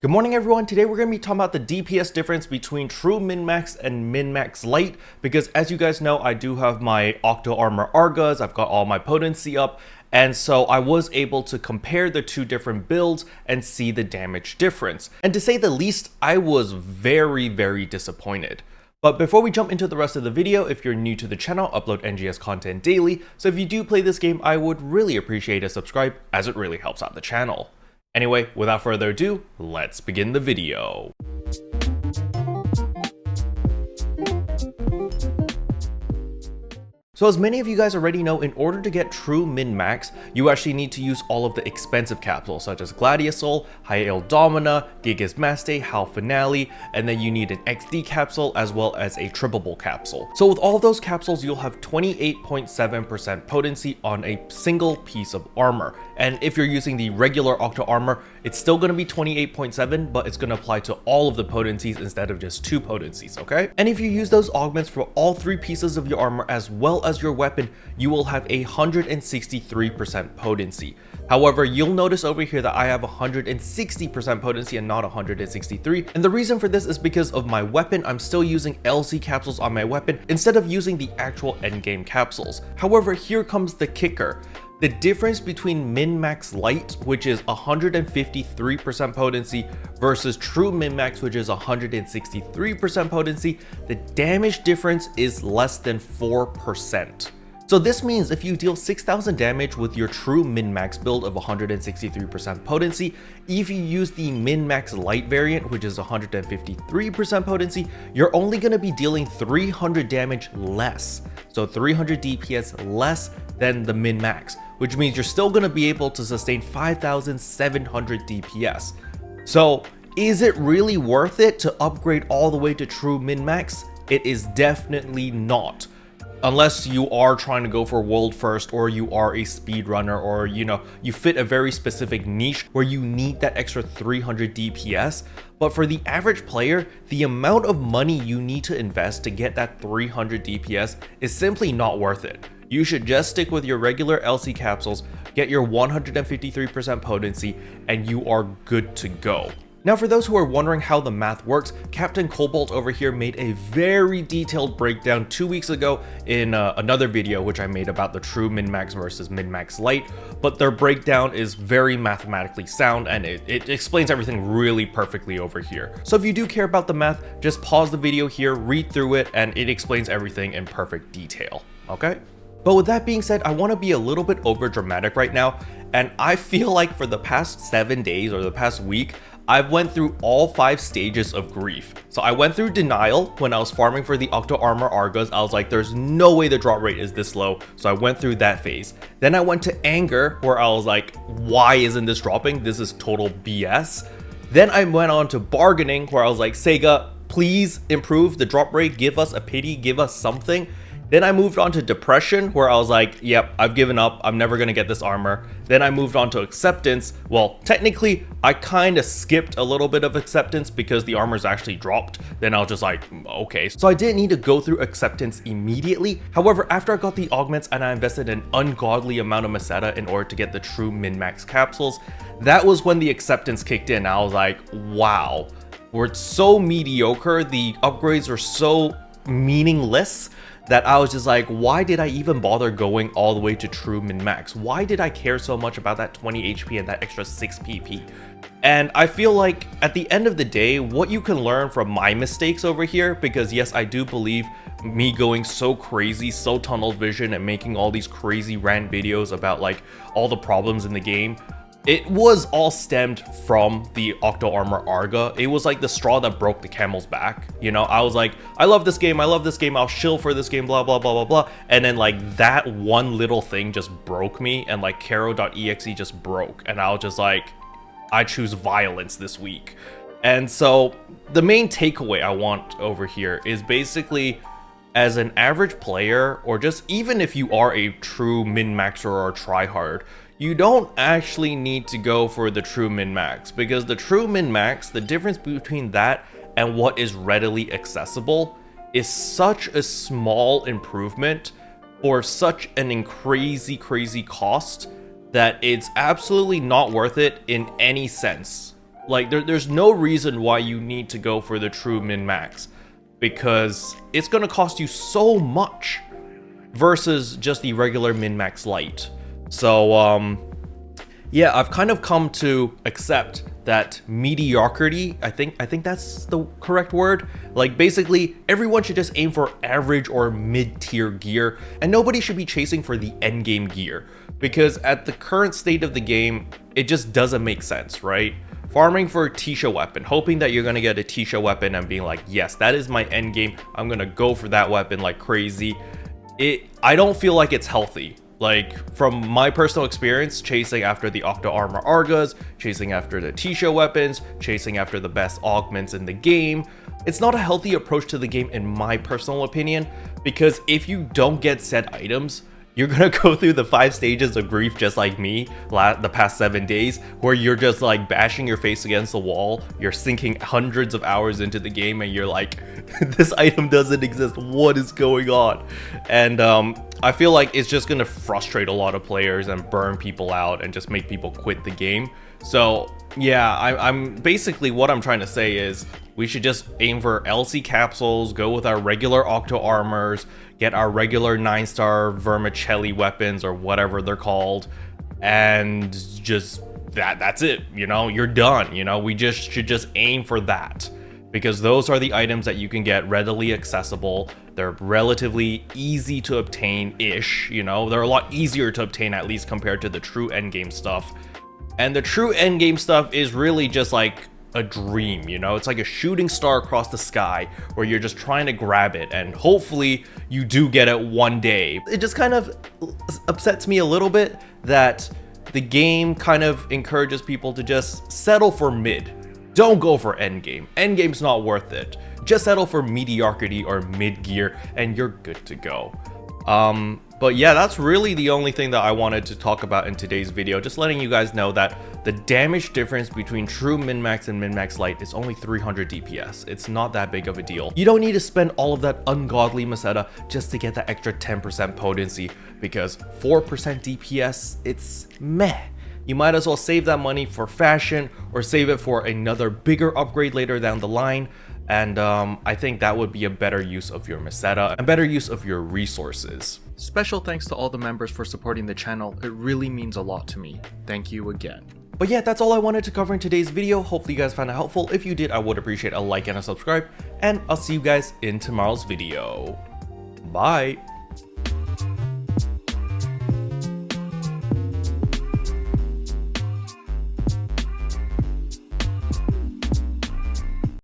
Good morning everyone, today we're going to be talking about the DPS difference between true min-max and min-max light, because as you guys know, I do have my Octo Armor Argas, I've got all my potency up, and so I was able to compare the two different builds and see the damage difference. And to say the least, I was very disappointed. But before we jump into the rest of the video, if you're new to the channel, I upload NGS content daily, so if you do play this game, I would really appreciate a subscribe, as it really helps out the channel. Anyway, without further ado, let's begin the video. So as many of you guys already know, in order to get true min-max, you actually need to use all of the expensive capsules such as Gladiosol, High Ale Domina, Gigas Maste, Hal Finale, and then you need an XD capsule as well as a trippable capsule. So with all of those capsules, you'll have 28.7% potency on a single piece of armor. And if you're using the regular Octo Armor, it's still going to be 28.7, but it's going to apply to all of the potencies instead of just 2 potencies, okay? And if you use those augments for all 3 pieces of your armor as well as your weapon, you will have 163% potency. However, you'll notice over here that I have 160% potency and not 163. And the reason for this is because of my weapon. I'm still using LC capsules on my weapon instead of using the actual endgame capsules. However, here comes the kicker. The difference between min-max light, which is 153% potency, versus true min-max, which is 163% potency, the damage difference is less than 4%. So this means if you deal 6,000 damage with your true min-max build of 163% potency, if you use the min-max light variant, which is 153% potency, you're only going to be dealing 300 damage less. So 300 DPS less than the min-max, which means you're still going to be able to sustain 5,700 DPS. So is it really worth it to upgrade all the way to true min-max? It is definitely not. Unless you are trying to go for world first, or you are a speedrunner, or you fit a very specific niche where you need that extra 300 DPS. But for the average player, the amount of money you need to invest to get that 300 DPS is simply not worth it. You should just stick with your regular LC capsules, get your 153% potency, and you are good to go. Now for those who are wondering how the math works, Captain Cobalt over here made a very detailed breakdown 2 weeks ago in another video which I made about the true min-max versus min-max light, but their breakdown is very mathematically sound and it explains everything really perfectly over here. So if you do care about the math, just pause the video here, read through it, and it explains everything in perfect detail, okay? But with that being said, I want to be a little bit over dramatic right now, and I feel like for the past 7 days or the past week, I've went through all 5 stages of grief. So I went through denial when I was farming for the Octo Armor Argas. I was like, there's no way the drop rate is this low. So I went through that phase. Then I went to anger where I was like, why isn't this dropping? This is total BS. Then I went on to bargaining where I was like, Sega, please improve the drop rate. Give us a pity, give us something. Then I moved on to depression where I was like, yep, I've given up. I'm never going to get this armor. Then I moved on to acceptance. Well, technically, I kind of skipped a little bit of acceptance because the armor's actually dropped. Then I was just like, okay. So I didn't need to go through acceptance immediately. However, after I got the augments and I invested an ungodly amount of Meseta in order to get the true min-max capsules, that was when the acceptance kicked in. I was like, wow, we're so mediocre. The upgrades are so meaningless that I was just like, why did I even bother going all the way to true min-max? Why did I care so much about that 20 HP and that extra 6 PP? And I feel like at the end of the day, what you can learn from my mistakes over here, because yes, I do believe me going so crazy, so tunnel vision and making all these crazy rant videos about like all the problems in the game, it was all stemmed from the Octo Armor Arga. It was like the straw that broke the camel's back. You know, I was like, I love this game, I'll shill for this game, blah, blah, blah, blah, blah. And then like that one little thing just broke me, and like Kero.exe just broke. And I was just like, I choose violence this week. And so the main takeaway I want over here is basically, as an average player, or just even if you are a true min-maxer or a tryhard, you don't actually need to go for the true min-max, because the true min-max, the difference between that and what is readily accessible is such a small improvement for such an crazy cost that it's absolutely not worth it in any sense. Like there's no reason why you need to go for the true min-max, because it's gonna cost you so much versus just the regular min-max Lite. So yeah, I've kind of come to accept that mediocrity, I think that's the correct word. Like basically everyone should just aim for average or mid-tier gear, and nobody should be chasing for the end game gear, because at the current state of the game, it just doesn't make sense, right? Farming for a Tisha weapon, hoping that you're gonna get a Tisha weapon and being like, yes, that is my end game, I'm gonna go for that weapon like crazy. I don't feel like it's healthy. Like, from my personal experience, chasing after the Octo Armor Argas, chasing after the Tisha weapons, chasing after the best augments in the game, it's not a healthy approach to the game in my personal opinion, because if you don't get said items, you're gonna go through the 5 stages of grief just like me the past 7 days, where you're just like bashing your face against the wall, you're sinking hundreds of hours into the game, and you're like, this item doesn't exist, what is going on? And I feel like it's just gonna frustrate a lot of players and burn people out and just make people quit the game. So yeah, I'm basically, what I'm trying to say is we should just aim for LC capsules, go with our regular Octo Armors, get our regular 9-star vermicelli weapons or whatever they're called, and just that's it, you know, you're done. You know, we just should just aim for that, because those are the items that you can get readily accessible. They're relatively easy to obtain-ish, you know, they're a lot easier to obtain, at least compared to the true endgame stuff. And the true endgame stuff is really just like a dream, you know, it's like a shooting star across the sky where you're just trying to grab it, and hopefully you do get it one day. It just kind of upsets me a little bit that the game kind of encourages people to just settle for mid. Don't go for endgame. Endgame's not worth it. Just settle for mediocrity or mid gear and you're good to go. But yeah, that's really the only thing that I wanted to talk about in today's video. Just letting you guys know that the damage difference between true min-max and min-max Lite is only 300 DPS. It's not that big of a deal. You don't need to spend all of that ungodly Meseta just to get that extra 10% potency, because 4% DPS, it's meh. You might as well save that money for fashion or save it for another bigger upgrade later down the line. And I think that would be a better use of your Meseta and better use of your resources. Special thanks to all the members for supporting the channel. It really means a lot to me. Thank you again. But yeah, that's all I wanted to cover in today's video. Hopefully you guys found it helpful. If you did, I would appreciate a like and a subscribe. And I'll see you guys in tomorrow's video. Bye.